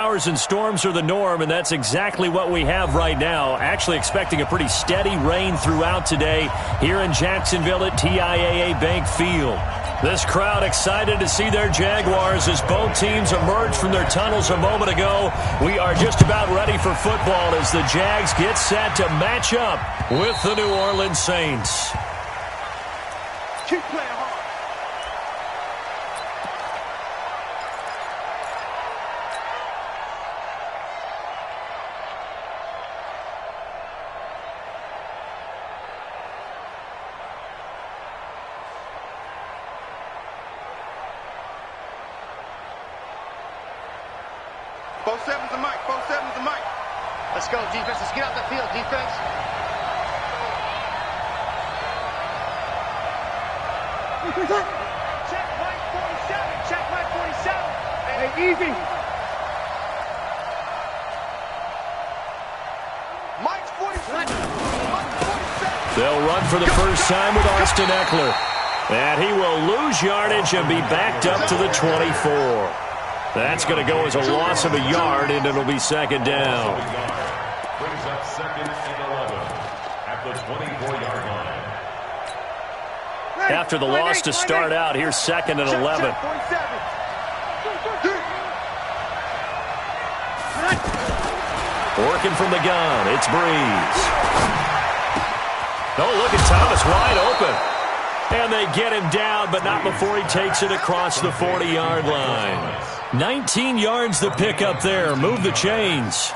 Showers and storms are the norm, and that's exactly what we have right now. Actually expecting a pretty steady rain throughout today here in Jacksonville at TIAA Bank Field. This crowd excited to see their Jaguars as both teams emerged from their tunnels a moment ago. We are just about ready for football as the Jags get set to match up with the New Orleans Saints. Keep playing hard. Both sevens the mic. Both sevens the mic. Let's go, defense. Let's get out the field, defense. Check Mike 47. Check Mike 47. Hey, easy. Mike's 47. Mike's 47. They'll run for the first time with Austin Eckler. And he will lose yardage and be backed up to the 24. That's going to go as a loss of a yard, and it'll be second down. Brings up second and 11 at the 24-yard line. After the loss to start out, here's second and 11. Working from the gun, it's Breeze. Oh, look at Thomas wide open. And they get him down, but not before he takes it across the 40-yard line. 19 yards the pick up there. Move the chains.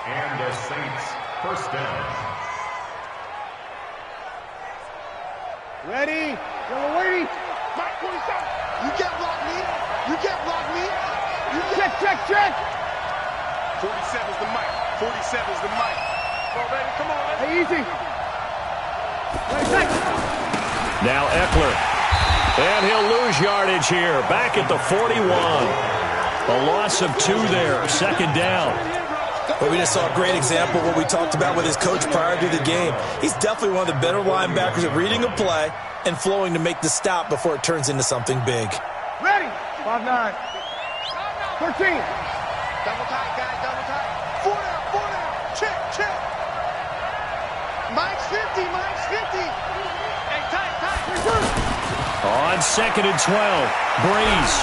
And the Saints first down. Ready? Yellow waiting. Mike 47. You can't block me. You can't block me. Check. 47's the mic. 47's the mic. Come on, baby. Come on. Hey, easy. Ready, Now Eckler. And he'll lose yardage here. Back at the 41. A loss of 2 there. Second down. Well, we just saw a great example of what we talked about with his coach prior to the game. He's definitely one of the better linebackers at reading a play and flowing to make the stop before it turns into something big. Ready? 5-9. 13. Double tight, guys. Double tight. 4 down. Check. Mike's 50. Mike's 50. Hey, tight. On second and 12. Breeze.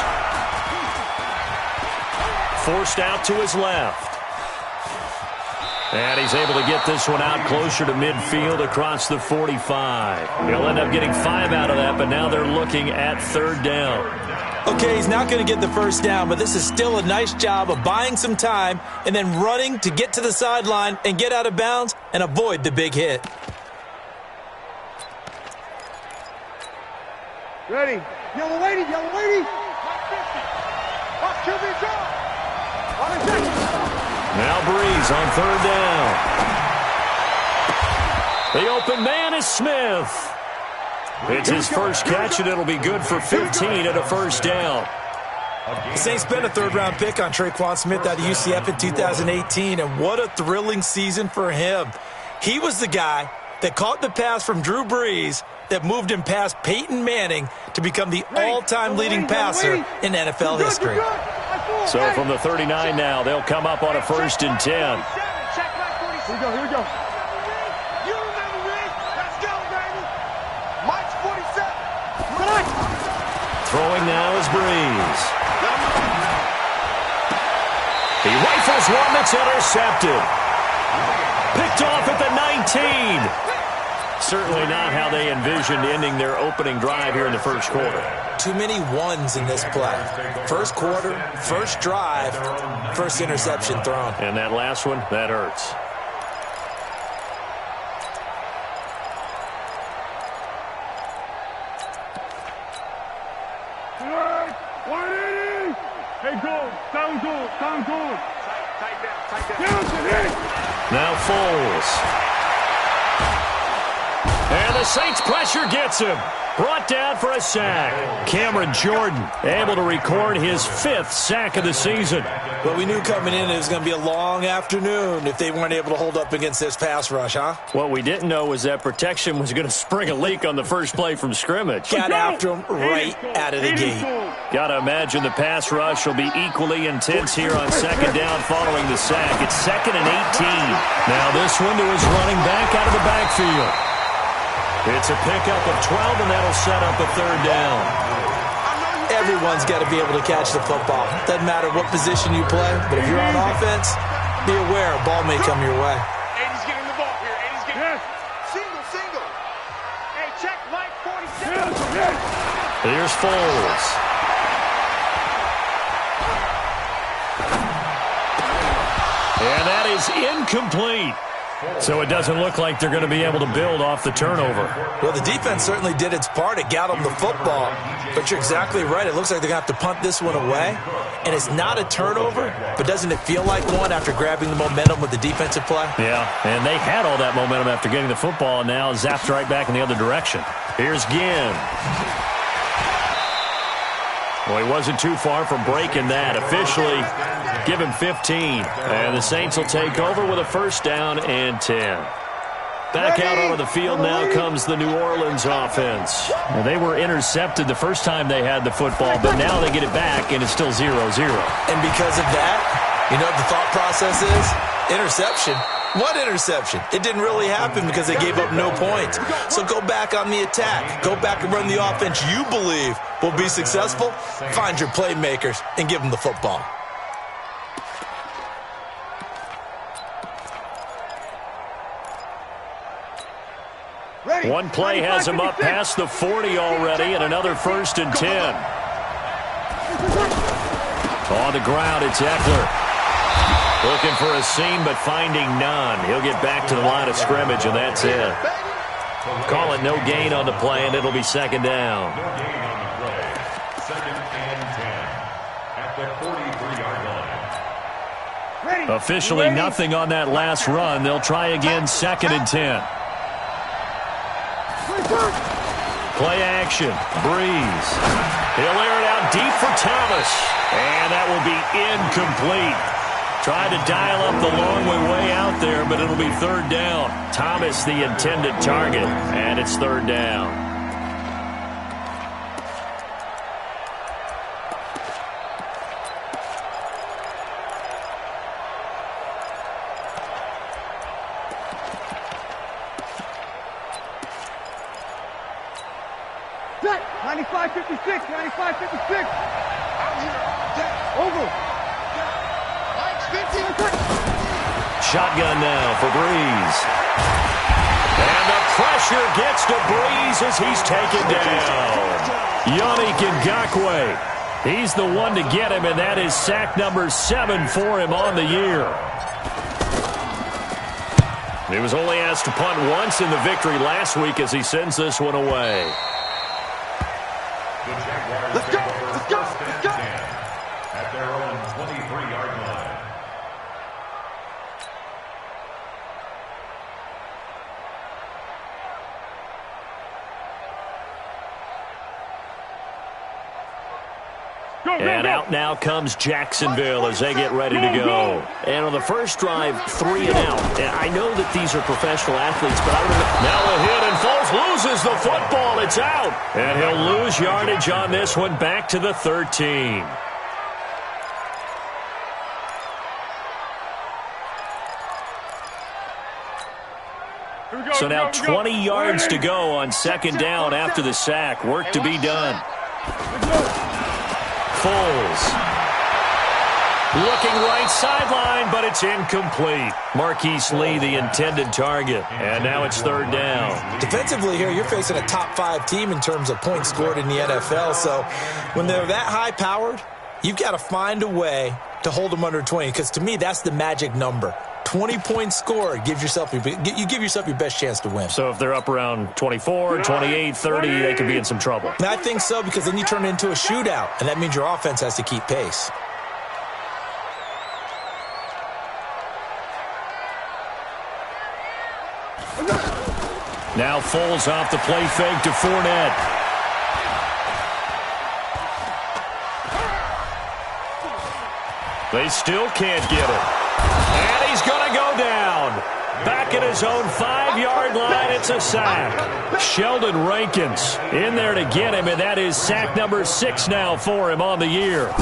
Forced out to his left. And he's able to get this one out closer to midfield across the 45. He'll end up getting 5 out of that, but now they're looking at third down. Okay, he's not going to get the first down, but this is still a nice job of buying some time and then running to get to the sideline and get out of bounds and avoid the big hit. Ready? Yellow waiting. Mike 50. Watch QB draw. Now Breeze on third down. The open man is Smith. It's his first catch, and it'll be good for 15 at a first down. The Saints spent a third-round pick on Traquan Smith out of UCF in 2018, and what a thrilling season for him. He was the guy that caught the pass from Drew Brees that moved him past Peyton Manning to become the all-time leading passer in NFL history. So from the 39 now, they'll come up on a first and 10. Here we go. You remember me. Let's go, baby. Mike's 47. Throwing now is Breeze. He rifles one that's intercepted. Picked off at the 19. Certainly not how they envisioned ending their opening drive here in the first quarter. Too many ones in this play. First quarter, first drive, first interception thrown. And that last one, that hurts. Hey, go. Sound good. Tight down. Now Foles. And the Saints pressure gets him. Brought down for a sack. Cameron Jordan able to record his 5th sack of the season. But we knew coming in it was going to be a long afternoon if they weren't able to hold up against this pass rush, huh? What we didn't know was that protection was going to spring a leak on the first play from scrimmage. Got after him right out of the gate. Got to imagine the pass rush will be equally intense here on second down following the sack. It's 2nd and 18. Now this one to his running back out of the backfield. It's a pickup of 12, and that'll set up a 3rd down. Everyone's got to be able to catch the football. Doesn't matter what position you play, but if you're on offense, be aware a ball may come your way. 80's getting the ball here. 80's getting single. Hey, check Mike 47. Here's Foles. And that is incomplete. So it doesn't look like they're going to be able to build off the turnover. Well, the defense certainly did its part. It got them the football. But you're exactly right. It looks like they're going to have to punt this one away. And it's not a turnover, but doesn't it feel like one after grabbing the momentum with the defensive play? Yeah, and they had all that momentum after getting the football, and now zapped right back in the other direction. Here's Ginn. Well, he wasn't too far from breaking that. Officially, give him 15. And the Saints will take over with a 1st down and 10. Back out onto the field now comes the New Orleans offense. Well, they were intercepted the first time they had the football, but now they get it back, and it's still 0-0. And because of that, you know what the thought process is? Interception. What interception? It didn't really happen because they gave up no points. So go back on the attack. Go back and run the offense you believe will be successful. Find your playmakers and give them the football. One play has him up past the 40 already, and another 1st and 10. On the ground, it's Eckler. Looking for a seam, but finding none. He'll get back to the line of scrimmage, and that's it. Call it no gain on the play, and it'll be 2nd down. No gain on the play. 2nd and 10 at the 43-yard line. Officially nothing on that last run. They'll try again 2nd and 10. Play action. Breeze. He'll air it out deep for Thomas. And that will be incomplete. Tried to dial up the long way out there, but it'll be 3rd down. Thomas the intended target, and it's 3rd down. Set. 95-56. 95-56. Over. Shotgun now for Breeze. And the pressure gets to Breeze as he's taken down. Yannick Ngakoue. He's the one to get him, and that is sack number 7 for him on the year. He was only asked to punt once in the victory last week as he sends this one away. Let's go. Let's go. Let's go. At their own 23-yard line. And out now comes Jacksonville as they get ready to go. And on the first drive, 3 and out. And I know that these are professional athletes, but I remember. Now a hit, and Foles loses the football. It's out. And he'll lose yardage on this one back to the 13. So now 20 yards to go on 2nd down after the sack. Work to be done. Foles. Looking right sideline, but it's incomplete. Marquise Lee, the intended target. And now it's 3rd down. Defensively here, you're facing a top 5 team in terms of points scored in the NFL. So when they're that high-powered, you've got to find a way to hold them under 20. Because to me, that's the magic number. 20 points scored, you give yourself your best chance to win. So if they're up around 24, 28, 30, they could be in some trouble. And I think so, because then you turn it into a shootout, and that means your offense has to keep pace. Now Foles off the play fake to Fournette. They still can't get it. And he's going to go down. back at his own 5-yard line. It's a sack. Sheldon Rankins in there to get him, and that is sack number 6 now for him on the year.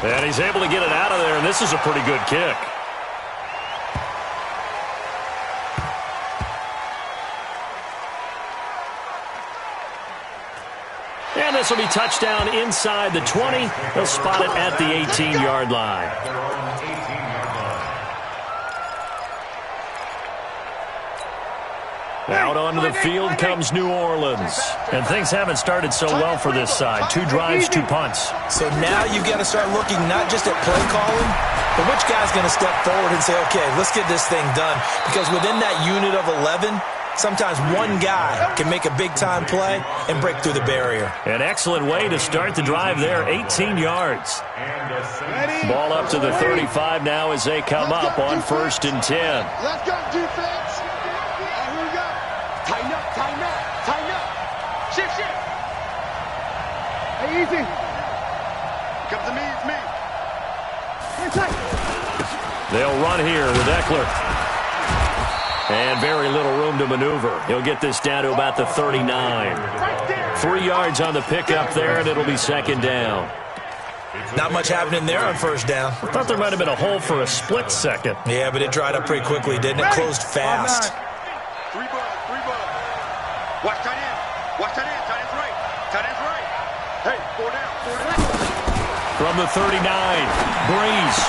And he's able to get it out of there, and this is a pretty good kick. And this will be touchdown inside the 20. They'll spot it at the 18-yard line. Out onto the field comes New Orleans. And things haven't started so well for this side. 2 drives, 2 punts. So now you've got to start looking not just at play calling, but which guy's going to step forward and say, okay, let's get this thing done. Because within that unit of 11, sometimes one guy can make a big-time play and break through the barrier. An excellent way to start the drive there, 18 yards. Ball up to the 35 now as they come up on 1st and 10. Let's go, defense. Here we go. Tighten up, tighten up, tighten up. Shift, shift. Hey, easy. Come to me, it's me. They'll run here with Eckler. And very little room to maneuver. He'll get this down to about the 39. 3 yards on the pickup there, and it'll be 2nd down. Not much happening there on 1st down. I thought there might have been a hole for a split second. Yeah, but it dried up pretty quickly, didn't it? Closed fast. 3 bud, 3 bud. Watch tight end. Watch tight end. Tight end's right. Tight end's right. Hey, 4 down, 4 down. From the 39, Breeze.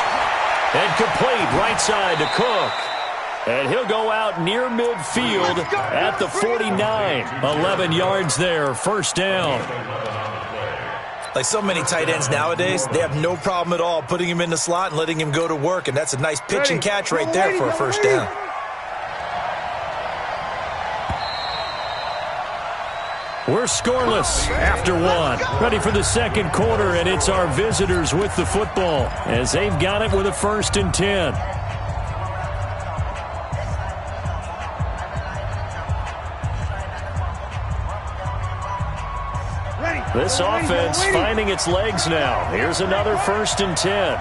And complete right side to Cook. And he'll go out near midfield at the 49. 11 yards there, 1st down. Like so many tight ends nowadays, they have no problem at all putting him in the slot and letting him go to work. And that's a nice pitch and catch right there for a 1st down. We're scoreless after 1. Ready for the 2nd quarter, and it's our visitors with the football as they've got it with a 1st and 10. This offense finding its legs now. Here's another 1st and 10.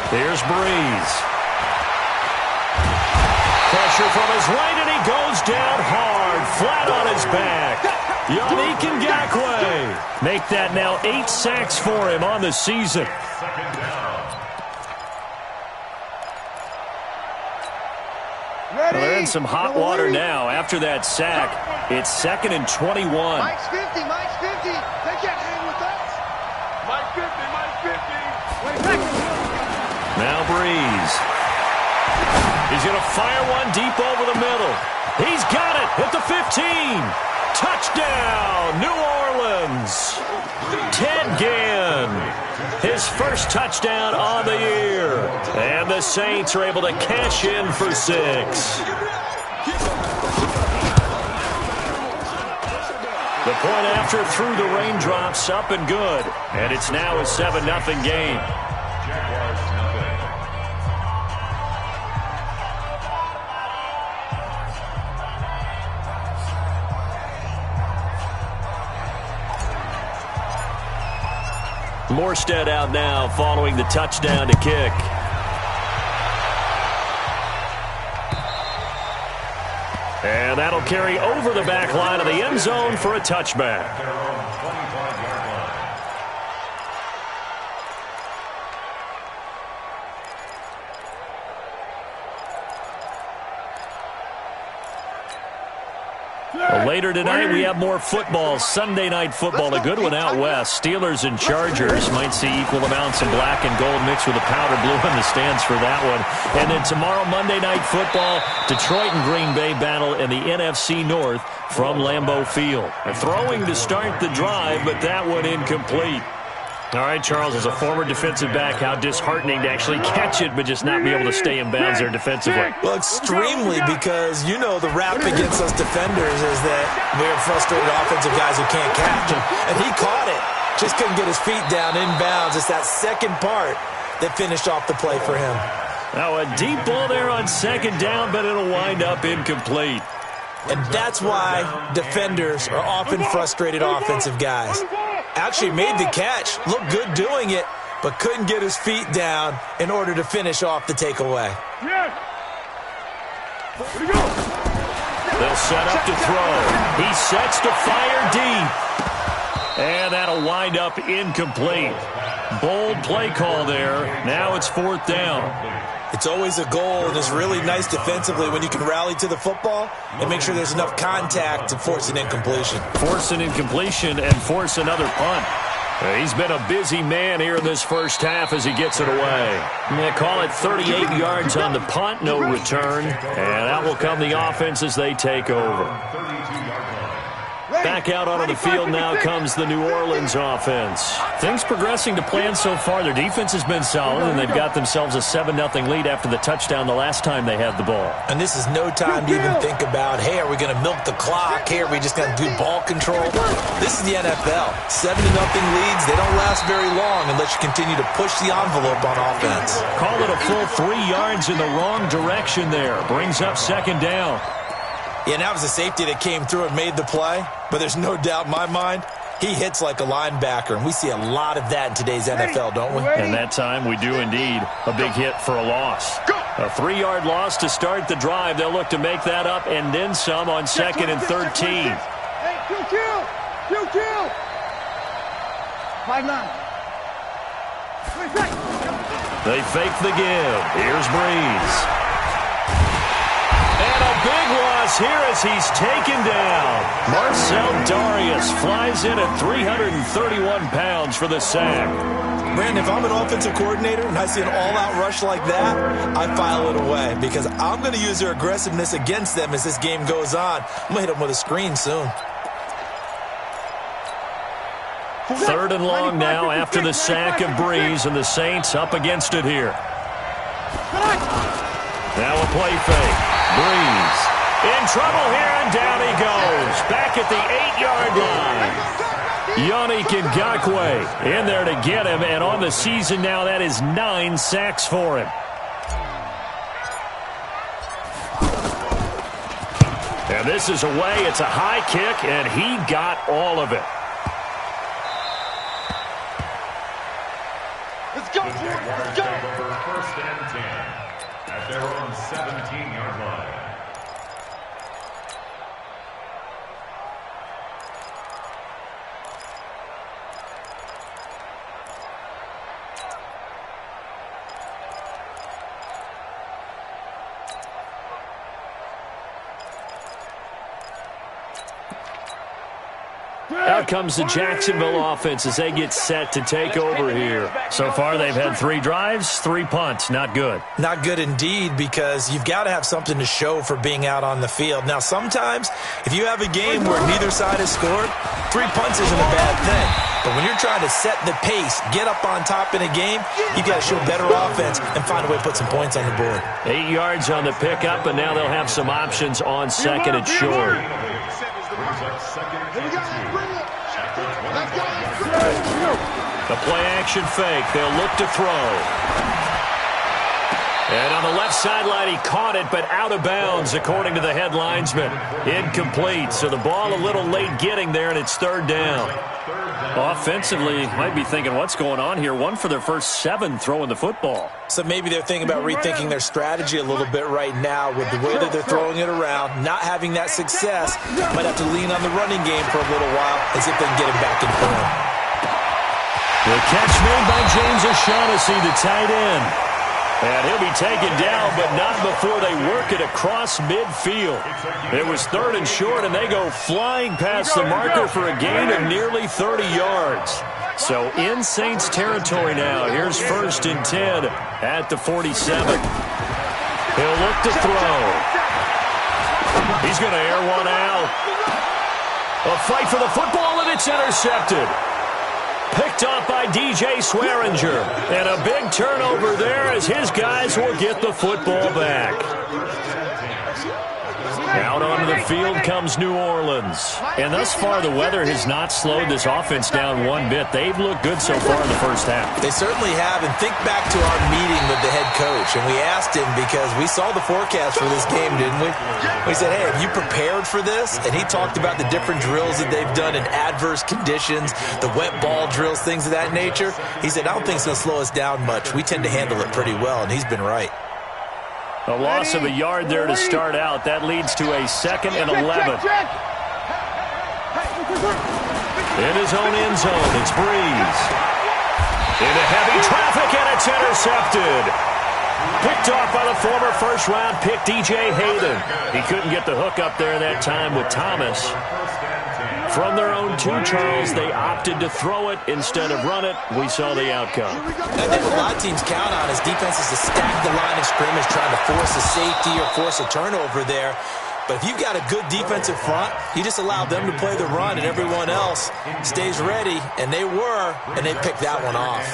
Here's Breeze. Pressure from his right, and he goes down hard, flat on his back. Yannick Ngakoue. Make that now 8 sacks for him on the season. Well, they're in some hot water now after that sack. It's 2nd and 21. Mike's 50, Mike's 50. They can't hang with us. Mike 50, Mike 50. Now Breeze. He's going to fire one deep over the middle. He's got it at the 15. Touchdown, New Orleans. Ted Ginn, his 1st touchdown on the year. And the Saints are able to cash in for 6. The point after through the raindrops, up and good. And it's now a 7-0 game. Morstead out now following the touchdown to kick. And that'll carry over the back line of the end zone for a touchback. Later tonight, we have more football. Sunday night football, a good one out west. Steelers and Chargers might see equal amounts of black and gold mixed with a powder blue in the stands for that one. And then tomorrow, Monday night football, Detroit and Green Bay battle in the NFC North from Lambeau Field. Throwing to start the drive, but that one incomplete. All right, Charles, as a former defensive back, how disheartening to actually catch it but just not be able to stay in bounds there defensively. Well, extremely, because, you know, the rap against us defenders is that we're frustrated offensive guys who can't catch. And he caught it, just couldn't get his feet down in bounds. It's that second part that finished off the play for him. Now, a deep ball there on 2nd down, but it'll wind up incomplete. And that's why defenders are often frustrated offensive guys. Actually made the catch, looked good doing it, but couldn't get his feet down in order to finish off the takeaway. They'll set up to throw. He sets to fire deep. And that'll wind up incomplete. Bold play call there. Now it's 4th down. It's always a goal, and it's really nice defensively when you can rally to the football and make sure there's enough contact to force an incompletion. Force an incompletion and force another punt. He's been a busy man here in this first half as he gets it away. They call it 38 yards on the punt, no return. And that will come the offense as they take over. Back out onto the field now comes the New Orleans offense. Things progressing to plan so far. Their defense has been solid, and they've got themselves a 7-0 lead after the touchdown the last time they had the ball. And this is no time to even think about, hey, are we going to milk the clock? Hey, are we just going to do ball control? This is the NFL. 7-0 leads, they don't last very long unless you continue to push the envelope on offense. Call it a full 3 yards in the wrong direction there. Brings up 2nd down. Yeah, and that was a safety that came through and made the play. But there's no doubt in my mind, he hits like a linebacker. And we see a lot of that in today's NFL, don't we? And that time we do indeed. A big hit for a loss. A 3-yard loss to start the drive. They'll look to make that up and then some on 2nd and 13. Hey, kill. 5-9. They fake the give. Here's Breeze. And a big loss here as he's taken down. Marcel Darius flies in at 331 pounds for the sack. Brandon, if I'm an offensive coordinator and I see an all-out rush like that, I file it away because I'm going to use their aggressiveness against them as this game goes on. I'm going to hit them with a screen soon. 3rd and long now after the sack of Breeze, and the Saints up against it here. Now a play fake. Breeze in trouble here, and down he goes. Back at the 8-yard line. Yannick Ngakoue in there to get him, and on the season now, that is 9 sacks for him. And this is away. It's a high kick, and he got all of it. Let's go, let's go. 1st and 10 at their own 17-yard line. Out comes the Jacksonville offense as they get set to take over here. So far, they've had 3 drives, 3 punts. Not good. Not good indeed, because you've got to have something to show for being out on the field. Now, sometimes, if you have a game where neither side has scored, 3 punts isn't a bad thing. But when you're trying to set the pace, get up on top in a game, you've got to show better offense and find a way to put some points on the board. 8 yards on the pickup, and now they'll have some options on 2nd and short. The play-action fake. They'll look to throw. And on the left sideline, he caught it, but out of bounds, according to the head linesman. Incomplete, so the ball a little late getting there, and it's 3rd down. Offensively, might be thinking, what's going on here? 1 for their first 7 throwing the football. So maybe they're thinking about rethinking their strategy a little bit right now with the way that they're throwing it around, not having that success. Might have to lean on the running game for a little while as if they can get him back in form. The catch made by James O'Shaughnessy, the tight end. And he'll be taken down, but not before they work it across midfield. It was 3rd and short, and they go flying past the marker for a gain of nearly 30 yards. So in Saints territory now. Here's 1st and 10 at the 47. He'll look to throw. He's going to air one out. A fight for the football, and it's intercepted. Picked off by DJ Swearinger. And a big turnover there as his guys will get the football back. Out onto the field comes New Orleans. And thus far, the weather has not slowed this offense down one bit. They've looked good so far in the first half. They certainly have. And think back to our meeting with the head coach. And we asked him because we saw the forecast for this game, didn't we? We said, hey, have you prepared for this? And he talked about the different drills that they've done in adverse conditions, the wet ball drills, things of that nature. He said, I don't think it's going to slow us down much. We tend to handle it pretty well, and he's been right. A loss of a yard there to start out. That leads to a 2nd and 11. In his own end zone, it's Breeze. Into heavy traffic, and it's intercepted. Picked off by the former first-round pick, DJ Hayden. He couldn't get the hook up there that time with Thomas. From their own 2, Charles, they opted to throw it instead of run it. We saw the outcome. I think a lot of teams count on is defenses to stack the line of scrimmage, trying to force a safety or force a turnover there. But if you've got a good defensive front, you just allow them to play the run, and everyone else stays ready, and they were, and they picked that one off.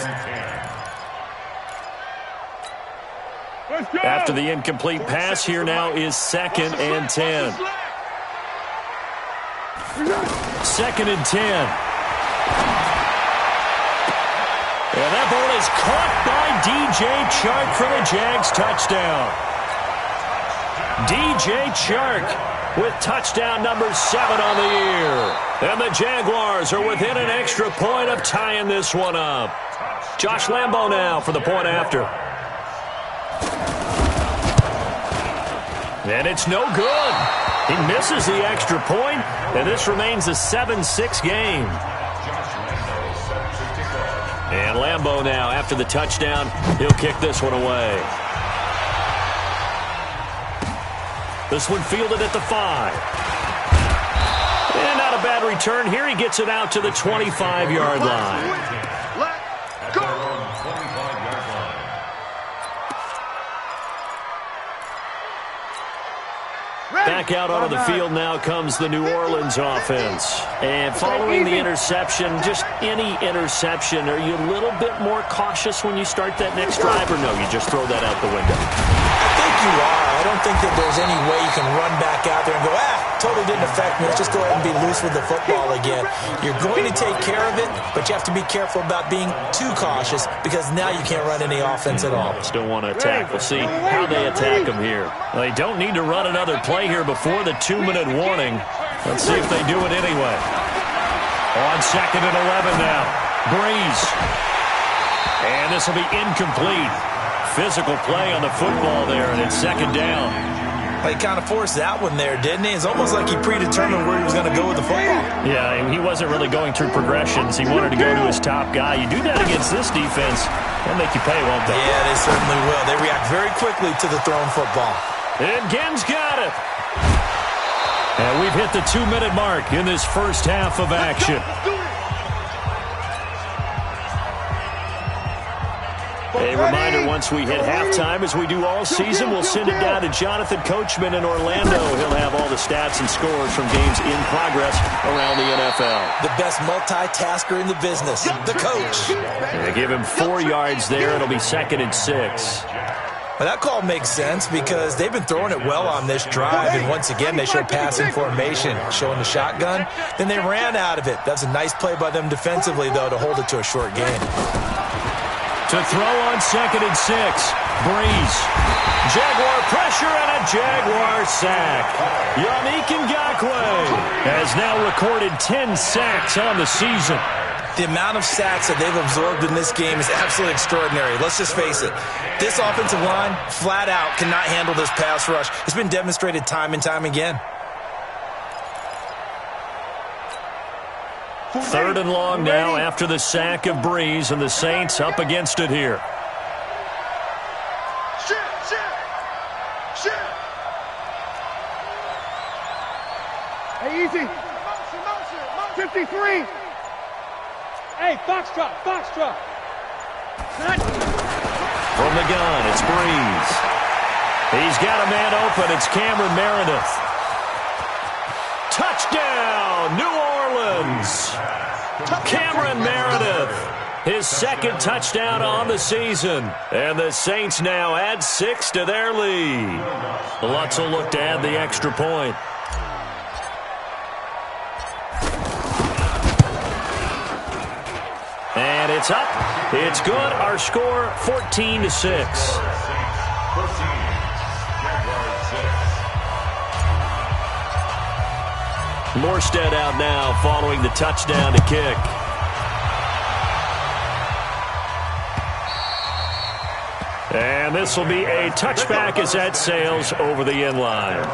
After the incomplete pass, here now is 2nd and 10. 2nd and 10. And that ball is caught by DJ Chark for the Jags touchdown. DJ Chark with touchdown number 7 on the year. And the Jaguars are within an extra point of tying this one up. Josh Lambo now for the point after. And it's no good. He misses the extra point, and this remains a 7-6 game. And Lambo now, after the touchdown, he'll kick this one away. This one fielded at the 5. And not a bad return here. He gets it out to the 25-yard line. Let go. Back out onto the field now comes the New Orleans offense. And following the interception, just any interception, are you a little bit more cautious when you start that next drive, or no, you just throw that out the window? I think you are. I don't think that there's any way you can run back out there and go, totally didn't affect me. Let's just go ahead and be loose with the football again. You're going to take care of it, but you have to be careful about being too cautious because now you can't run any offense at all. Still want to attack. We'll see how they attack them here. They don't need to run another play here before the 2-minute warning. Let's see if they do it anyway. On 2nd and 11 now. Breeze. And this will be incomplete. Physical play on the football there, and it's 2nd down. He kind of forced that one there, didn't he? It's almost like he predetermined where he was going to go with the football. Yeah, he wasn't really going through progressions. He wanted to go to his top guy. You do that against this defense, they'll make you pay, won't they? Yeah, they certainly will. They react very quickly to the thrown football. And Ginn's got it. And we've hit the 2-minute mark in this first half of action. A reminder, once we hit halftime, as we do all season, we'll send it down to Jonathan Coachman in Orlando. He'll have all the stats and scores from games in progress around the NFL. The best multitasker in the business, the coach. They give him 4 yards there. It'll be 2nd and 6. Well, that call makes sense because they've been throwing it well on this drive, and once again, they show passing formation, showing the shotgun. Then they ran out of it. That's a nice play by them defensively, though, to hold it to a short gain. To throw on 2nd and 6. Breeze. Jaguar pressure and a Jaguar sack. Yannick Ngakoue has now recorded 10 sacks on the season. The amount of sacks that they've absorbed in this game is absolutely extraordinary. Let's just face it. This offensive line, flat out, cannot handle this pass rush. It's been demonstrated time and time again. 3rd and long now after the sack of Breeze, and the Saints up against it here. Hey, easy. 53. Hey, foxtrot. From the gun, it's Breeze. He's got a man open. It's Cameron Meredith. Touchdown, New Orleans. Cameron Meredith His second touchdown on the season. And the Saints now add 6 to their lead. Lutz will look to add the extra point. And it's up. It's good. Our score, 14-6. Morstead out now following the touchdown to kick. And this will be a touchback as that sails over the end line.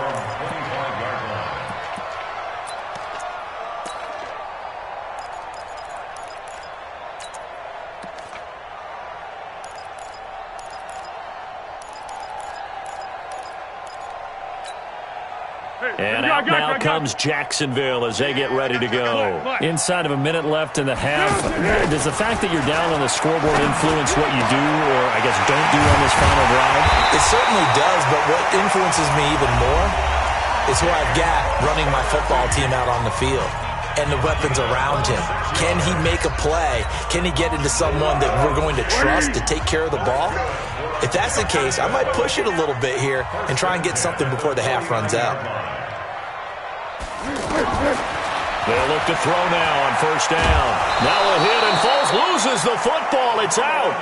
And out now comes Jacksonville as they get ready to go. Inside of a minute left in the half, does the fact that you're down on the scoreboard influence what you do or, I guess, don't do on this final drive? It certainly does, but what influences me even more is who I've got running my football team out on the field and the weapons around him. Can he make a play? Can he get into someone that we're going to trust to take care of the ball? If that's the case, I might push it a little bit here and try and get something before the half runs out. They'll look to throw now on first down. Now a hit and Foles loses the football. It's out.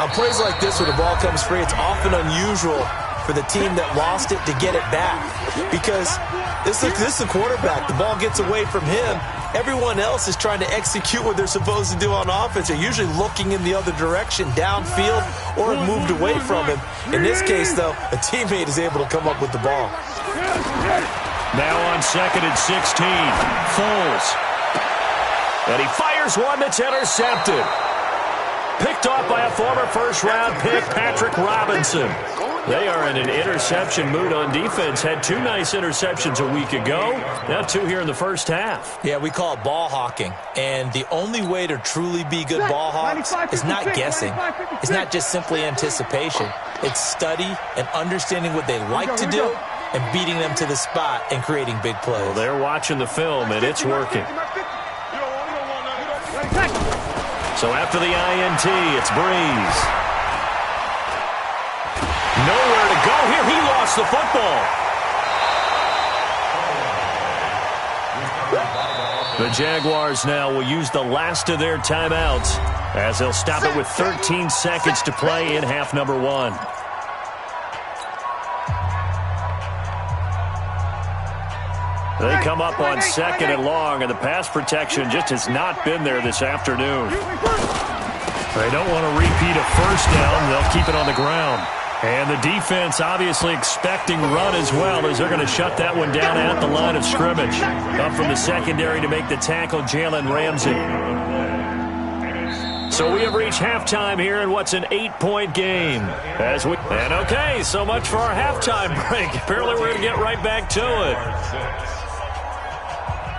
On plays like this where the ball comes free, it's often unusual for the team that lost it to get it back. Because this is a quarterback. The ball gets away from him. Everyone else is trying to execute what they're supposed to do on offense. They're usually looking in the other direction, downfield, or have moved away from him. In this case, though, a teammate is able to come up with the ball. Now on second and 16, Foles. And he fires one that's intercepted. Picked off by a former first-round pick, Patrick Robinson. They are in an interception mood on defense. Had 2 nice interceptions a week ago. Now 2 here in the first half. Yeah, we call it ball hawking. And the only way to truly be good ball hawks is not guessing. It's not just simply anticipation. It's study and understanding what they like to do and beating them to the spot and creating big plays. Well, they're watching the film, and it's working. So after the INT, it's Breeze. Nowhere to go here. He lost the football. The Jaguars now will use the last of their timeouts as they'll stop it with 13 seconds to play in half number 1. They come up on second and long, and the pass protection just has not been there this afternoon. They don't want to repeat a first down. They'll keep it on the ground. And the defense obviously expecting run as well, as they're going to shut that one down at the line of scrimmage. Up from the secondary to make the tackle, Jalen Ramsey. So we have reached halftime here in what's an 8-point game. And okay, so much for our halftime break. Apparently we're going to get right back to it.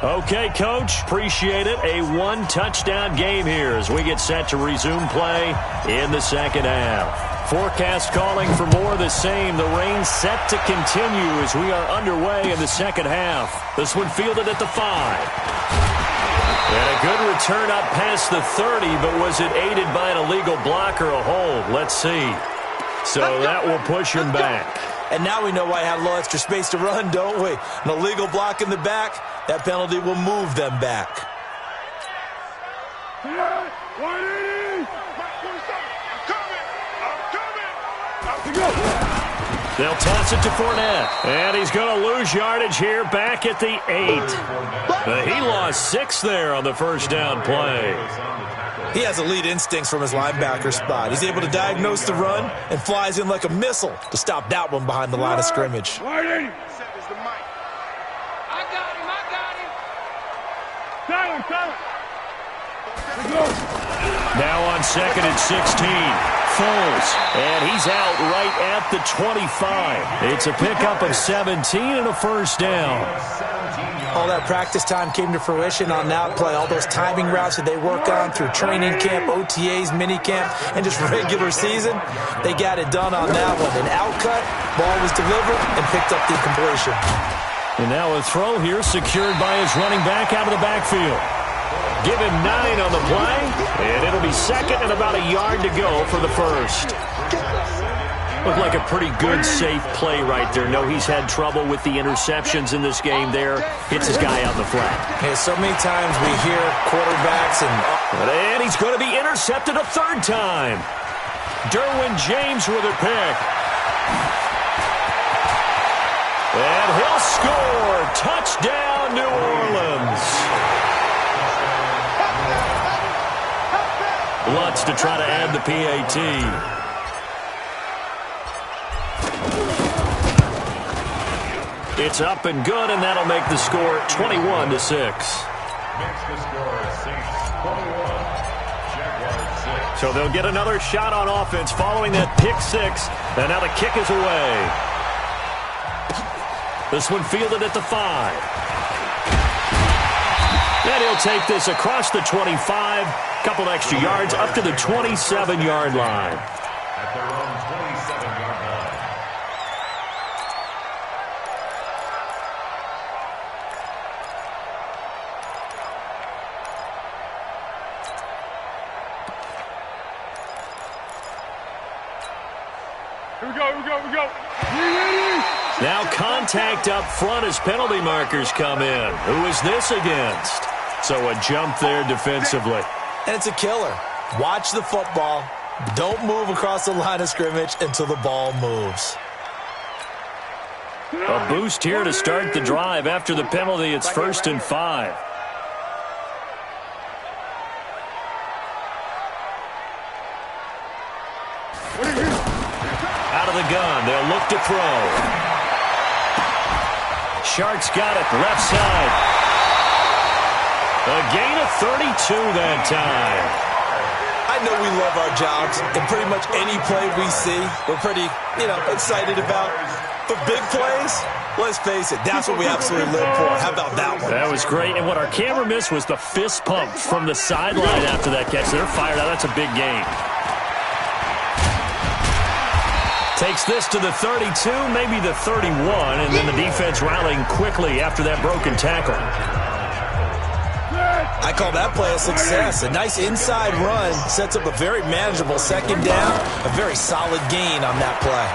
Okay, Coach, appreciate it. A 1-touchdown game here as we get set to resume play in the second half. Forecast calling for more of the same. The rain set to continue as we are underway in the second half. This one fielded at the 5. And a good return up past the 30, but was it aided by an illegal block or a hold? Let's see. So that will push him back. And now we know why I had a little extra space to run, don't we? An illegal block in the back, that penalty will move them back. They'll toss it to Fournette. And he's going to lose yardage here back at the 8. He lost 6 there on the first down play. He has elite instincts from his linebacker spot. He's able to diagnose the run and flies in like a missile to stop that one behind the line of scrimmage. Now on second and 16, Foles, and he's out right at the 25. It's a pickup of 17 and a first down. All that practice time came to fruition on that play. All those timing routes that they work on through training camp, OTAs, minicamp, and just regular season, they got it done on that one. An outcut, ball was delivered, and picked up the completion. And now a throw here secured by his running back out of the backfield. Give him 9 on the play, and it'll be second and about a yard to go for the first. Looked like a pretty good, safe play right there. No, he's had trouble with the interceptions in this game there. Hits his guy out in the flat. Yeah, so many times we hear quarterbacks and he's going to be intercepted a third time. Derwin James with a pick. And he'll score. Touchdown, New Orleans. Lutz to try to add the PAT. It's up and good, and that'll make the score 21-6. Makes the score Saints 21, Jaguars 6. So they'll get another shot on offense following that pick six, and now the kick is away. This one fielded at the 5. And he'll take this across the 25, couple extra yards up to the 27-yard line. At their own 27-yard line. Here we go. Now contact up front as penalty markers come in. Who is this against? So a jump there defensively. and it's a killer. Watch the football. Don't move across the line of scrimmage until the ball moves. A boost here to start the drive. After the penalty, it's 1st and 5. Out of the gun, they'll look to throw. Sharks got it, left side. A gain of 32 that time. I know we love our jobs, and pretty much any play we see, we're pretty, excited about. But big plays, let's face it, that's what we absolutely live for. How about that one? That was great, and what our camera missed was the fist pump from the sideline after that catch. They're fired out. That's a big game. Takes this to the 32, maybe the 31, and then the defense rallying quickly after that broken tackle. I call that play a success. A nice inside run sets up a very manageable second down, a very solid gain on that play.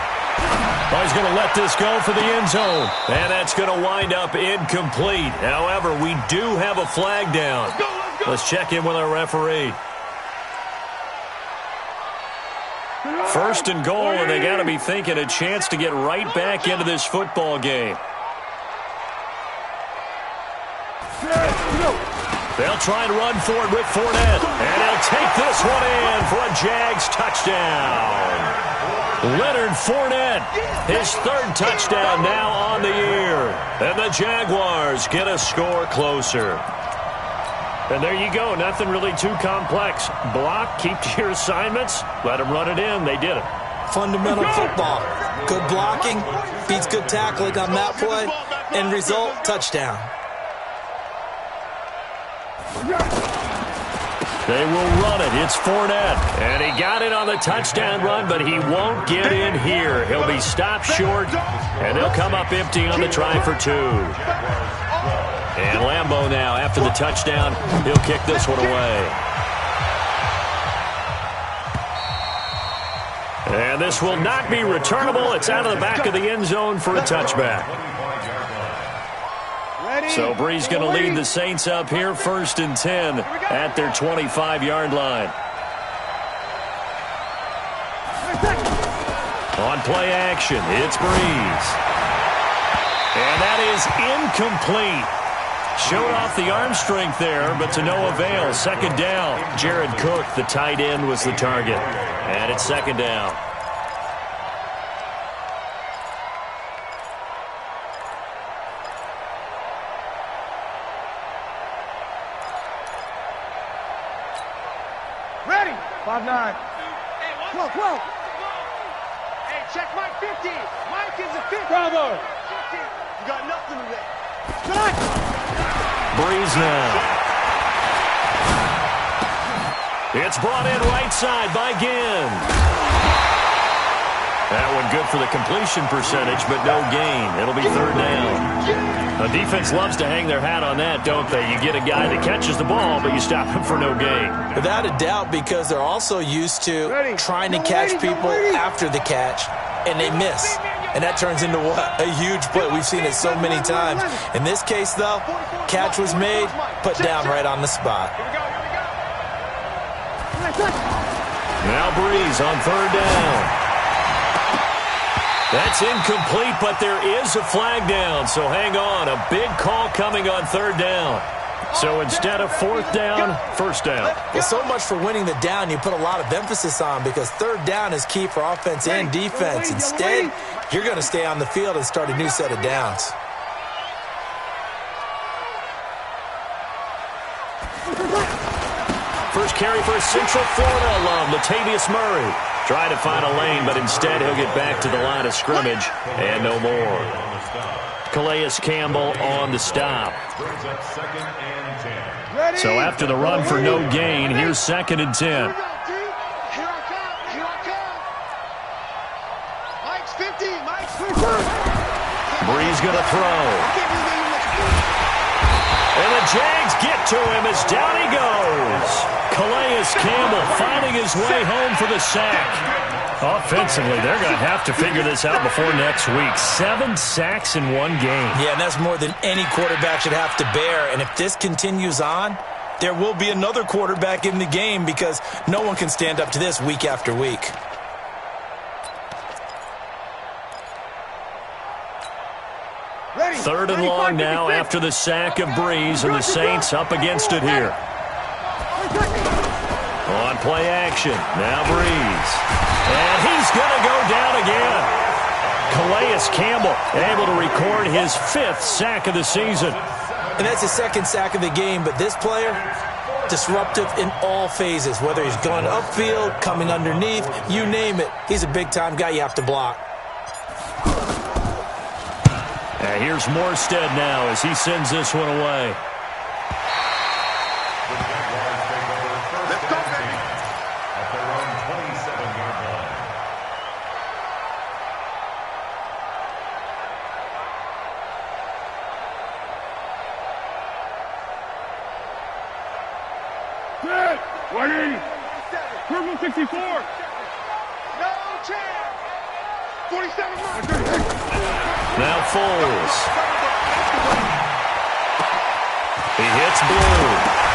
Well, he's going to let this go for the end zone, and that's going to wind up incomplete. However, we do have a flag down. Let's check in with our referee. 1st and goal, and they got to be thinking a chance to get right back into this football game. They'll try and run for it with Fournette, and he'll take this one in for a Jags touchdown. Leonard Fournette, his 3rd touchdown now on the year, and the Jaguars get a score closer. And there you go. Nothing really too complex. Block, keep to your assignments, let them run it in. They did it. Fundamental football. Good blocking beats good tackling on that play. End result, touchdown. They will run it. It's Fournette. And he got it on the touchdown run, but he won't get in here. He'll be stopped short, and they'll come up empty on the try for 2. And Lambeau now, after the touchdown, he'll kick this one away. And this will not be returnable. It's out of the back of the end zone for a touchback. So Brees going to lead the Saints up here, 1st and 10 at their 25-yard line. On play action, it's Brees. And that is incomplete. Showed off the arm strength there, but to no avail. 2nd down. Jared Cook, the tight end, was the target. And it's 2nd down. Ready. 5-9. 12. Hey, check Mike 50. Mike is a 50. Bravo. 50. You got nothing today. Cut. Brees now. It's brought in right side by Ginn. That one good for the completion percentage, but no gain. It'll be third down. The defense loves to hang their hat on that, don't they? You get a guy that catches the ball, but you stop him for no gain. Without a doubt, because they're also used to trying to catch people after the catch, and they miss. And that turns into what? A huge play. We've seen it so many times. In this case, though, catch was made, put down right on the spot. Now Breeze on third down. That's incomplete, but there is a flag down, so hang on. A big call coming on third down. So instead of fourth down, first down. Well, so much for winning the down you put a lot of emphasis on, because third down is key for offense and defense. Instead, you're going to stay on the field and start a new set of downs. First carry for a Central Florida alum, Latavius Murray. Trying to find a lane, but instead he'll get back to the line of scrimmage and no more. Calais Campbell on the stop. So after the run for no gain, here's 2nd and 10. Here I come. Here I come. Mike's 50. Mike's 50. Breeze going to throw. And the Jags get to him as down he goes. Calais Campbell finding his way home for the sack. Offensively, they're going to have to figure this out before next week. 7 sacks in one game. Yeah, and that's more than any quarterback should have to bear. And if this continues on, there will be another quarterback in the game, because no one can stand up to this week after week. Third and long now after the sack of Breeze, and the Saints up against it here. On play action, now Breeze. And he's going to go down again. Calais Campbell able to record his 5th sack of the season. And that's his 2nd sack of the game, but this player, disruptive in all phases, whether he's going upfield, coming underneath, you name it. He's a big-time guy you have to block. And here's Morstead now as he sends this one away. Purple 64. No chance. 47. Now Foles. He hits Blue.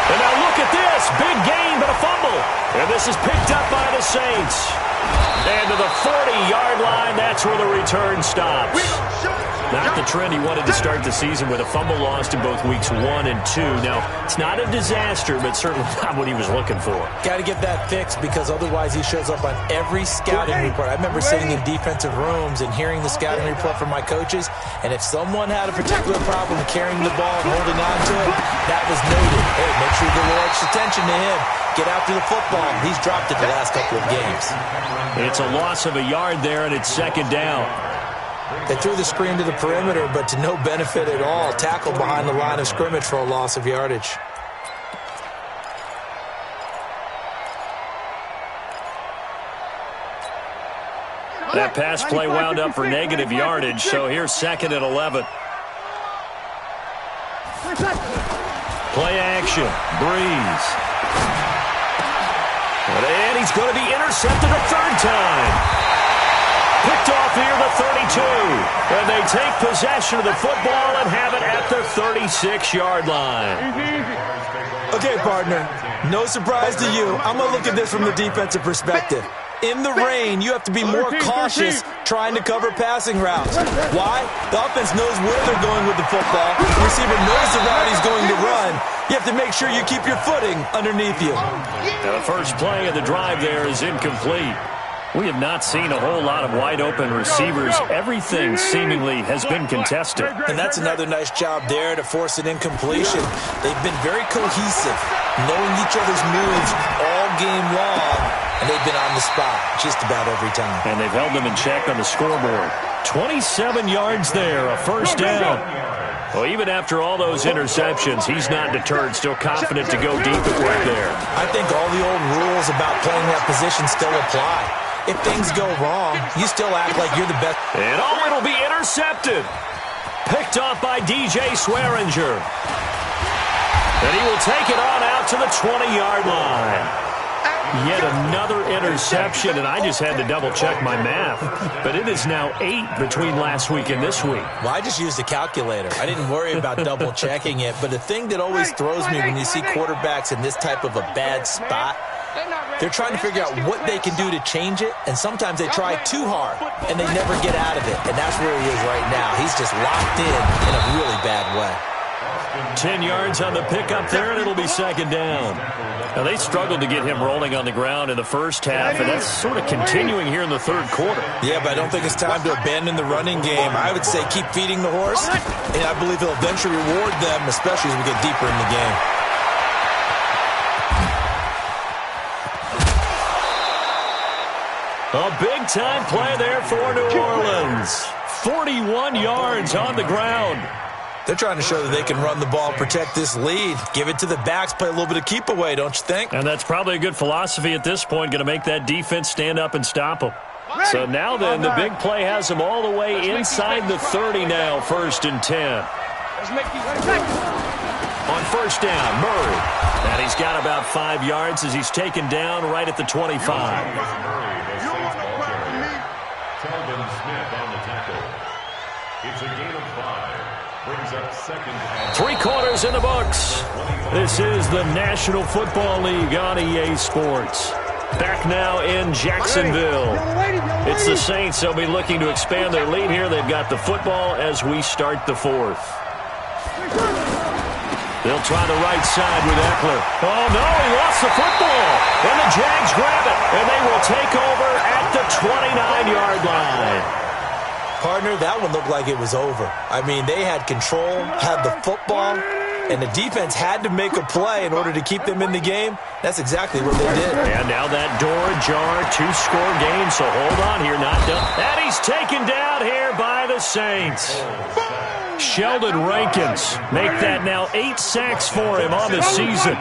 And now look at this. Big gain, but a fumble. And this is picked up by the Saints. And to the 40-yard line, that's where the return stops. Not the trend he wanted to start the season, with a fumble lost in both weeks 1 and 2. Now, it's not a disaster, but certainly not what he was looking for. Got to get that fixed, because otherwise he shows up on every scouting report. I remember sitting in defensive rooms and hearing the scouting report from my coaches, and if someone had a particular problem carrying the ball and holding on to it, that was noted. Hey, make sure you give a little extra attention to him. Get after the football. He's dropped it the last couple of games. It's a loss of a yard there, and it's 2nd down. They threw the screen to the perimeter, but to no benefit at all. Tackled behind the line of scrimmage for a loss of yardage. That pass play wound up for negative yardage, so here's 2nd and 11. Play action. Breeze. And he's going to be intercepted a 3rd time. Picked off here the 32. And they take possession of the football and have it at the 36-yard line. Okay, partner, no surprise to you. I'm going to look at this from the defensive perspective. In the rain, you have to be more cautious trying to cover passing routes. Why? The offense knows where they're going with the football. The receiver knows the route he's going to run. You have to make sure you keep your footing underneath you. Now the first play of the drive there is incomplete. We have not seen a whole lot of wide-open receivers. Everything seemingly has been contested. And that's another nice job there to force an incompletion. They've been very cohesive, knowing each other's moves all game long, and they've been on the spot just about every time. And they've held them in check on the scoreboard. 27 yards there, a 1st down. Well, even after all those interceptions, he's not deterred, still confident to go deep at work there. I think all the old rules about playing that position still apply. If things go wrong, you still act like you're the best. And it'll be intercepted. Picked off by DJ Swearinger. And he will take it on out to the 20-yard line. Yet another interception, and I just had to double-check my math. But it is now 8 between last week and this week. Well, I just used a calculator. I didn't worry about double-checking it. But the thing that always throws me when you see quarterbacks in this type of a bad spot, they're trying to figure out what they can do to change it, and sometimes they try too hard, and they never get out of it. And that's where he is right now. He's just locked in a really bad way. 10 yards on the pickup there, and it'll be second down. Now, they struggled to get him rolling on the ground in the first half, and that's sort of continuing here in the third quarter. Yeah, but I don't think it's time to abandon the running game. I would say keep feeding the horse, and I believe he'll eventually reward them, especially as we get deeper in the game. A big-time play there for New Orleans. 41 yards on the ground. They're trying to show that they can run the ball and protect this lead. Give it to the backs, play a little bit of keep away, don't you think? And that's probably a good philosophy at this point, going to make that defense stand up and stop them. So now then, the big play has them all the way inside the 30 now, 1st and 10. On first down, Murray. And he's got about 5 yards as he's taken down right at the 25. It's a gain of 5. Brings up second and 3 quarters in the books. This is the National Football League on EA Sports. Back now in Jacksonville. It's the Saints. They'll be looking to expand their lead here. They've got the football as we start the 4th. They'll try the right side with Eckler. Oh, no, he lost the football. And the Jags grab it. And they will take over at the 29-yard line. Partner, that one looked like it was over. I mean, they had control, had the football, and the defense had to make a play in order to keep them in the game. That's exactly what they did. And now that door ajar, 2-score game, so hold on here, not done. And he's taken down here by the Saints. Sheldon Rankins make that now 8 sacks for him on the season.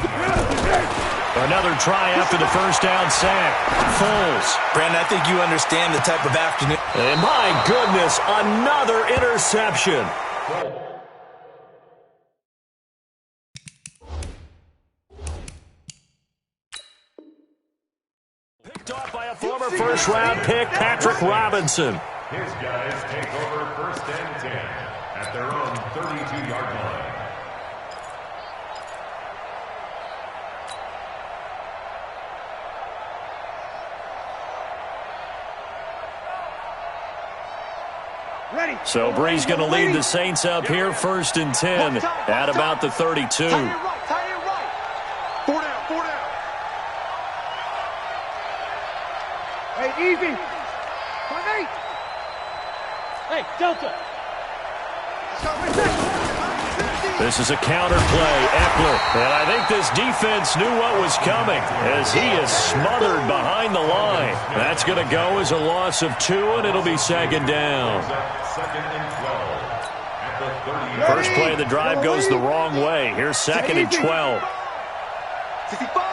Another try after the first down sack. Foles. Brandon, I think you understand the type of afternoon. And my goodness, another interception. Picked off by a former first-round pick, Patrick Robinson. his guys take over 1st and 10 at their own 32-yard line. So Bree's going to lead the Saints up here, 1st and 10 at about the 32. Four down. Hey, easy. 5-8. Hey, Delta. This is a counter play, Eckler. And I think this defense knew what was coming as he is smothered behind the line. That's going to go as a loss of 2, and it'll be 2nd down. First play of the drive goes the wrong way. Here's 2nd and 12. 65.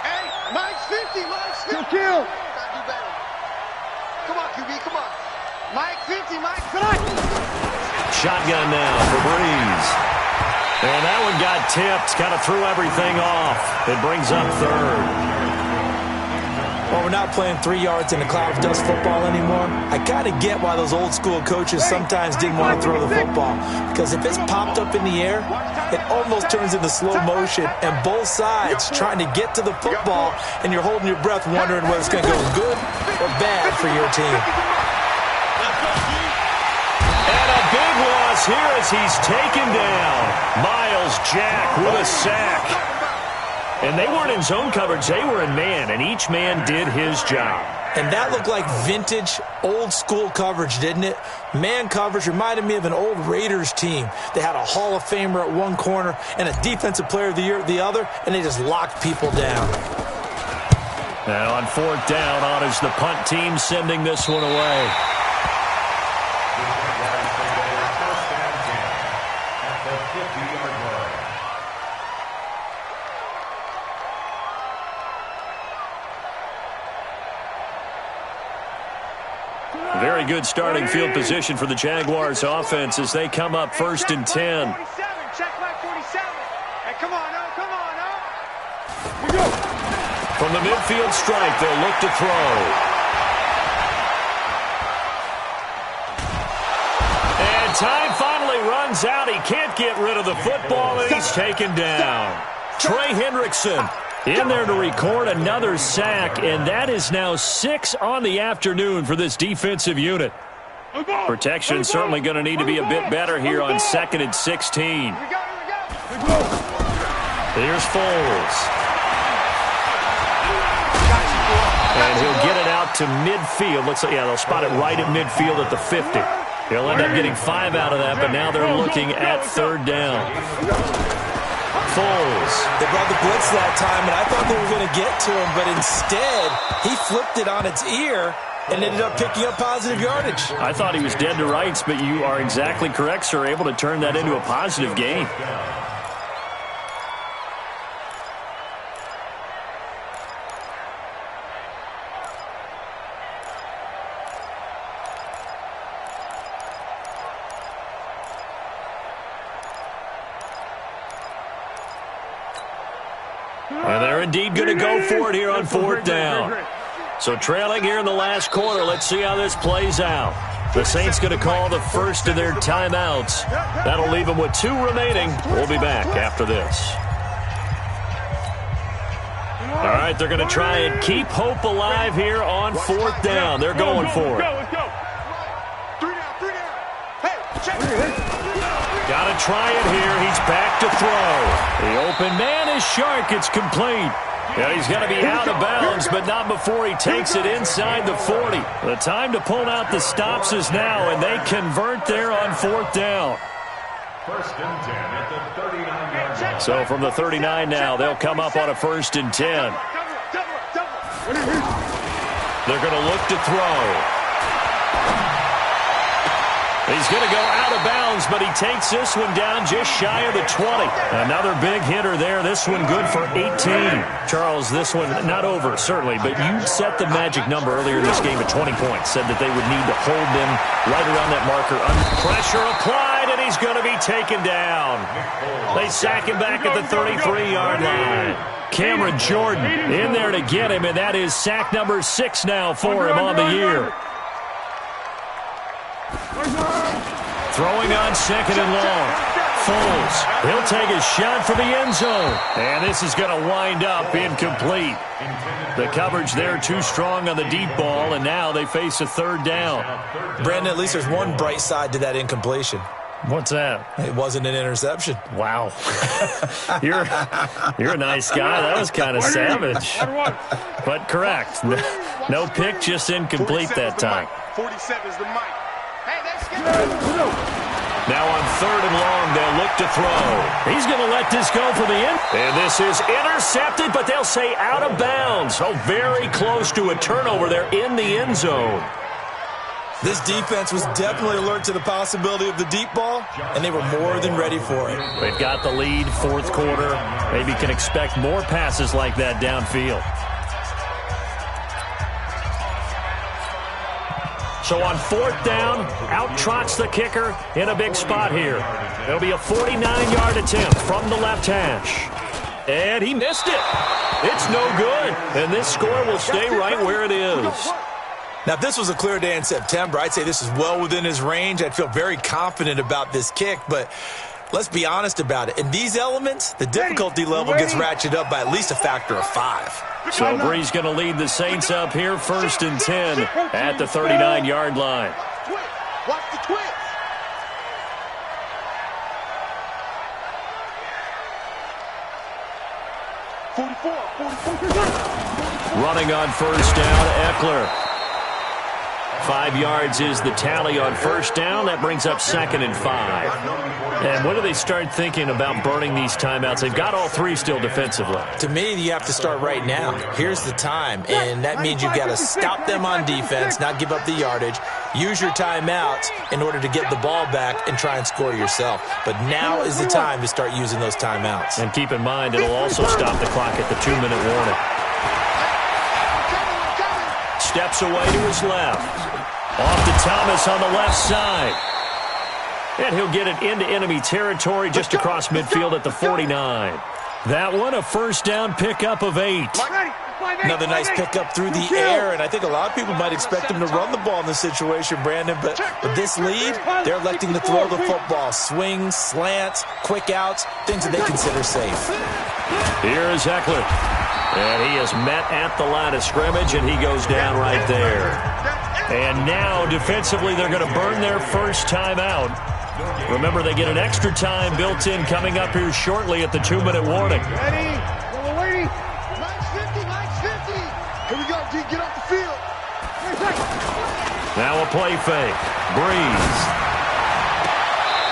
Hey, Mike's 50. Mike's 50. Kill. Gotta do better. Come on, QB, come on. Mike 50, Mike. Shotgun now for Breeze. And that one got tipped. Kind of threw everything off. It brings up 3rd. Well, we're not playing 3 yards in a cloud of dust football anymore. I kind of get why those old school coaches sometimes didn't want to throw the football. Because if it's popped up in the air, it almost turns into slow motion. And both sides trying to get to the football, and you're holding your breath wondering whether it's going to go good or bad for your team. And a big loss here as he's taken down. Miles Jack with a sack. And they weren't in zone coverage. They were in man, and each man did his job. And that looked like vintage, old-school coverage, didn't it? Man coverage reminded me of an old Raiders team. They had a Hall of Famer at one corner and a Defensive Player of the Year at the other, and they just locked people down. Now on 4th down, on is the punt team sending this one away. Very good starting field position for the Jaguars offense as they come up 1st and 10. Check my 47. Hey, come on, oh, come on, oh. We go. From the midfield stripe, they'll look to throw. And time finally runs out. He can't get rid of the football, and he's taken down. Trey Hendrickson in there to record another sack, and that is now 6 on the afternoon for this defensive unit. Protection certainly going to need to be a bit better here on 2nd and 16. Here's Foles. And he'll get it out to midfield. Looks like, yeah, they'll spot it right at midfield at the 50. He'll end up getting 5 out of that, but now they're looking at 3rd down. Foles. They brought the blitz that time, and I thought they were going to get to him, but instead, he flipped it on its ear and ended up picking up positive yardage. I thought he was dead to rights, but you are exactly correct, sir. Able to turn that into a positive gain. And they're indeed going to go for it here on 4th down. So trailing here in the last quarter. Let's see how this plays out. The Saints going to call the first of their timeouts. That'll leave them with 2 remaining. We'll be back after this. All right, they're going to try and keep hope alive here on 4th down. They're going for it. Let's go. 3 down, 3 down. Hey, check it. Got to try it here. He's back to throw. The open man is Shark. It's complete. Yeah, he's going to be out of bounds, but not before he takes it inside the 40. The time to pull out the stops is now, and they convert there on 4th down. 1st and 10 at the 39-yard line. So from the 39 now, they'll come up on a 1st and 10. They're going to look to throw. He's going to go out of bounds, but he takes this one down just shy of the 20. Another big hitter there. This one good for 18. Charles, this one not over, certainly, but you set the magic number earlier in this game at 20 points. Said that they would need to hold them right around that marker. Pressure applied, and he's going to be taken down. They sack him back at the 33-yard line. Cameron Jordan in there to get him, and that is sack number 6 now for him on the year. Throwing on 2nd and long. Foles, he'll take a shot for the end zone. And this is going to wind up incomplete. The coverage there too strong on the deep ball, and now they face a 3rd down. Brandon, at least there's one bright side to that incompletion. What's that? It wasn't an interception. Wow. You're a nice guy. That was kind of savage. But correct. No pick, just incomplete that time. 47 is the mic. Now on 3rd and long, they'll look to throw. He's going to let this go for the end. And this is intercepted, but they'll say out of bounds. Oh, very close to a turnover there in the end zone. This defense was definitely alert to the possibility of the deep ball, and they were more than ready for it. They've got the lead, 4th quarter. Maybe can expect more passes like that downfield. So on 4th down, out trots the kicker in a big spot here. It'll be a 49-yard attempt from the left hash. And he missed it. It's no good. And this score will stay right where it is. Now, if this was a clear day in September, I'd say this is well within his range. I'd feel very confident about this kick, but let's be honest about it. In these elements, the difficulty level gets ratcheted up by at least a factor of 5. So Bree's going to lead the Saints up here 1st and 10 at the 39-yard line. Watch the twist. Running on 1st down, Eckler. 5 yards is the tally on 1st down. That brings up 2nd and 5. And when do they start thinking about burning these timeouts? They've got all 3 still defensively. To me, you have to start right now. Here's the time, and that means you've got to stop them on defense, not give up the yardage, use your timeouts in order to get the ball back and try and score yourself. But now is the time to start using those timeouts. And keep in mind, it'll also stop the clock at the 2-minute warning. Steps away to his left. Off to Thomas on the left side. And he'll get it into enemy territory just across midfield at the 49. That one, a first down pickup of 8. Another nice pickup through the air, and I think a lot of people might expect him to run the ball in this situation, Brandon, but with this lead, they're electing to throw the football. Swings, slants, quick outs, things that they consider safe. Here is Eckler, and he is met at the line of scrimmage, and he goes down right there. And now, defensively, they're going to burn their first timeout. Remember, they get an extra time built in coming up here shortly at the 2-minute warning. Ready? We're waiting. Line's 50, line's 50. Here we go, D. Get off the field. Now a play fake. Breeze.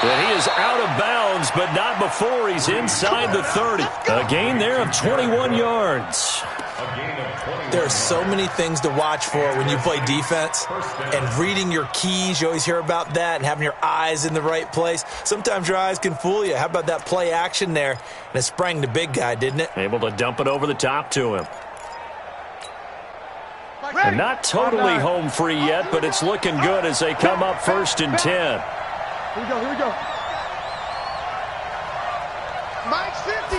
And he is out of bounds, but not before he's inside the 30. A gain there of 21 yards. There are so many things to watch for when you play defense, and reading your keys, you always hear about that, and having your eyes in the right place. Sometimes your eyes can fool you. How about that play action there? And it sprang the big guy, didn't it? Able to dump it over the top to him. And not totally home free yet, but it's looking good as they come up 1st and 10. Here we go, here we go. Mike's 50.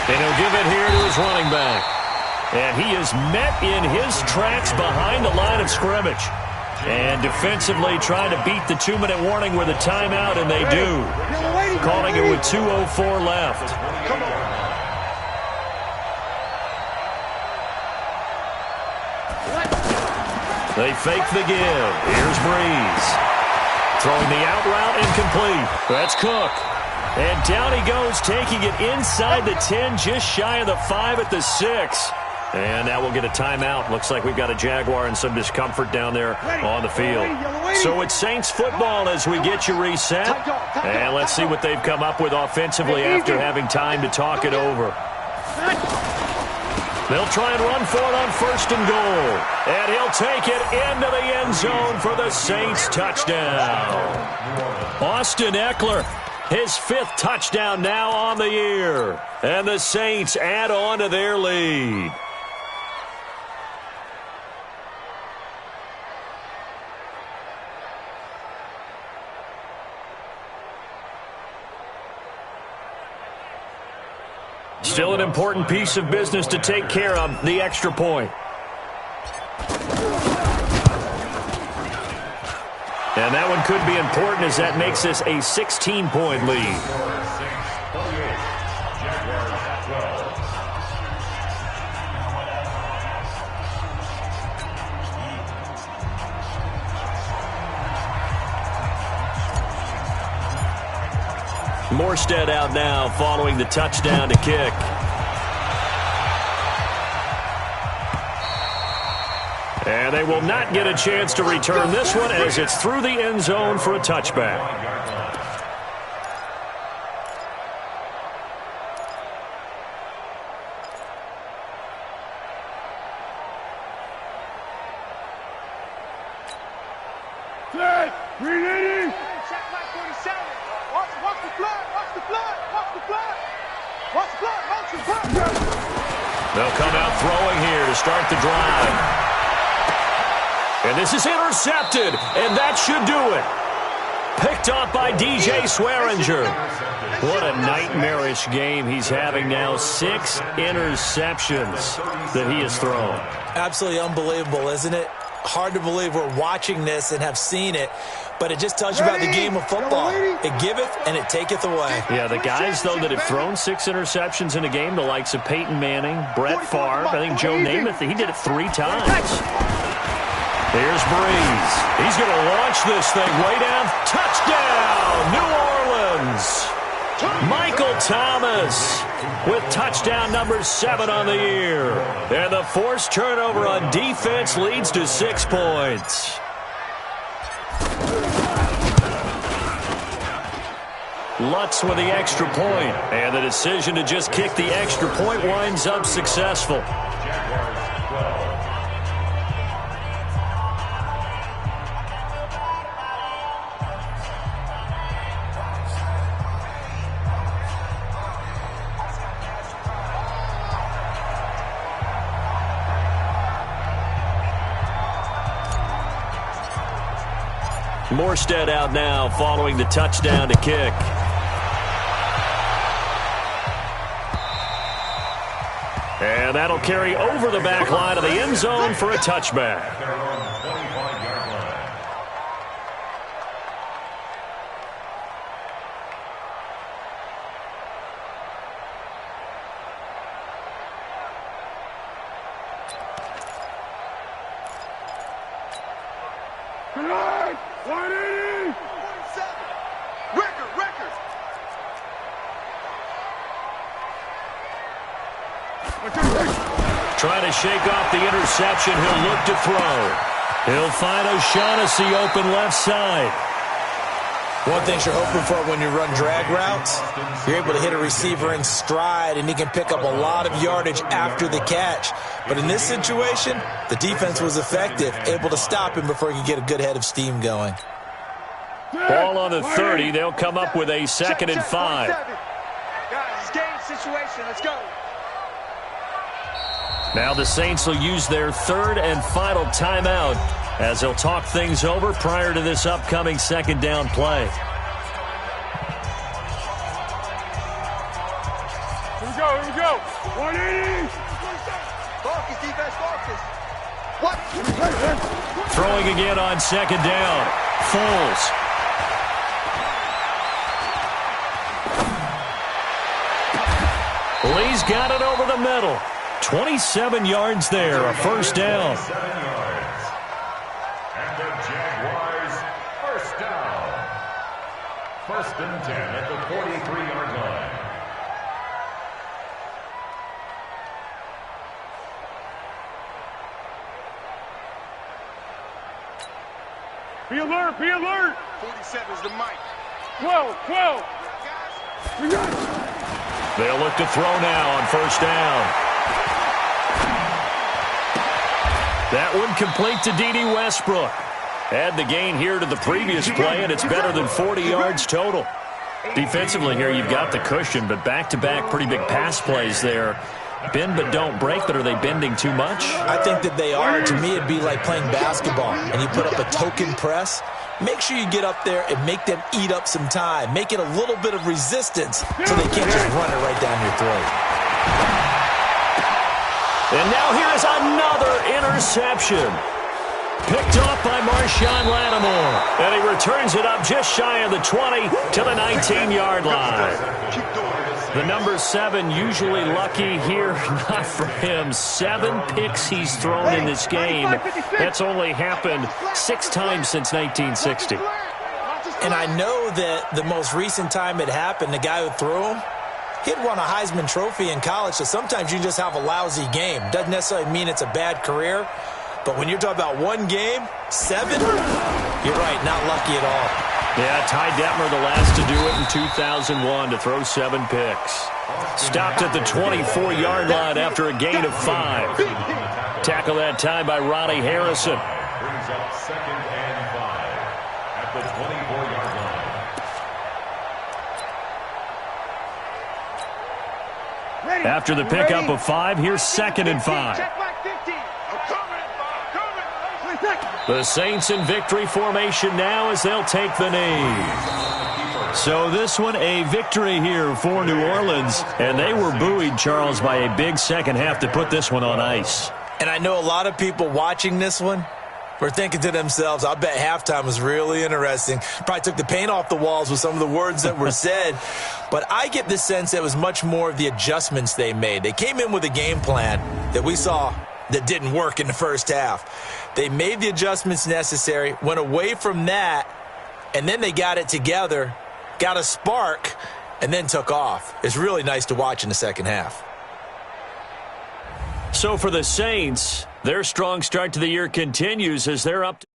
And he'll give it here to his running back. And he is met in his tracks behind the line of scrimmage. And defensively trying to beat the 2-minute warning with a timeout, and they do. Calling it with 2:04 left. They fake the give. Here's Breeze. Throwing the out route incomplete. That's Cook. And down he goes, taking it inside the 10, just shy of the 5 at the 6. And now we'll get a timeout. Looks like we've got a Jaguar and some discomfort down there on the field. So it's Saints football as we get you reset. And let's see what they've come up with offensively after having time to talk it over. They'll try and run for it on 1st and goal. And he'll take it into the end zone for the Saints touchdown. Austin Eckler, his 5th touchdown now on the year. And the Saints add on to their lead. Still an important piece of business to take care of, the extra point. And that one could be important as that makes this a 16-point lead. Morstead out now following the touchdown to kick. And they will not get a chance to return this one as it's through the end zone for a touchback. They'll come out throwing here to start the drive. And this is intercepted, and that should do it. Picked off by DJ Swearinger. What a nightmarish game he's having now. 6 interceptions that he has thrown. Absolutely unbelievable, isn't it? Hard to believe we're watching this and have seen it, but it just tells you about the game of football. It giveth and it taketh away. Yeah, the guys, though, that have thrown 6 interceptions in a game, the likes of Peyton Manning, Brett Favre, I think Joe Namath, he did it 3 times. Here's Breeze. He's going to launch this thing way down. Touchdown, New Orleans. Michael Thomas with touchdown number 7 on the year. And the forced turnover on defense leads to 6 points. Lutz with the extra point. And the decision to just kick the extra point winds up successful. Morstead out now following the touchdown to kick. And that'll carry over the back line of the end zone for a touchback. Trying to shake off the interception. He'll look to throw. He'll find O'Shaughnessy open left side. One thing you're hoping for when you run drag routes, you're able to hit a receiver in stride, and he can pick up a lot of yardage after the catch. But in this situation, the defense was effective, able to stop him before he could get a good head of steam going. Ball on the 30. They'll come up with a 2nd and 5. Guys, game situation. Let's go. Now the Saints will use their 3rd and final timeout as they'll talk things over prior to this upcoming 2nd down play. Here we go. 180. Focus, defense, focus. What? Throwing again on 2nd down. Foles. Lee's got it over the middle. 27 yards there, a 1st down. 7 yards. And the Jaguars, 1st down. 1st and 10 at the 43-yard line. Be alert, be alert. 47 is the mic. 12. They'll look to throw now on 1st down. That one complete to D.D. Westbrook. Add the gain here to the previous play, and it's better than 40 yards total. Defensively here, you've got the cushion, but back-to-back pretty big pass plays there. Bend but don't break, but are they bending too much? I think that they are. To me, it'd be like playing basketball, and you put up a token press. Make sure you get up there and make them eat up some time. Make it a little bit of resistance so they can't just run it right down your throat. And now here is another interception. Picked off by Marshawn Lattimore. And he returns it up just shy of the 20 to the 19-yard line. The number 7 usually lucky here. Not for him. 7 picks he's thrown in this game. That's only happened 6 times since 1960. And I know that the most recent time it happened, the guy who threw him, he'd won a Heisman Trophy in college, so sometimes you just have a lousy game. Doesn't necessarily mean it's a bad career, but when you're talking about one game, 7, you're right, not lucky at all. Yeah, Ty Detmer the last to do it in 2001 to throw 7 picks. Stopped at the 24-yard line after a gain of 5. Tackle that time by Ronnie Harrison. Brings up 2nd and 5 at the 24-yard line. After the pickup of 5, here's 2nd and 5. The Saints in victory formation now as they'll take the knee. So this one a victory here for New Orleans. And they were buoyed, Charles, by a big second half to put this one on ice. And I know a lot of people watching this one were thinking to themselves, I bet halftime was really interesting. Probably took the paint off the walls with some of the words that were said. But I get the sense that it was much more of the adjustments they made. They came in with a game plan that we saw that didn't work in the first half. They made the adjustments necessary, went away from that, and then they got it together, got a spark, and then took off. It's really nice to watch in the second half. So for the Saints, their strong start to the year continues as they're up to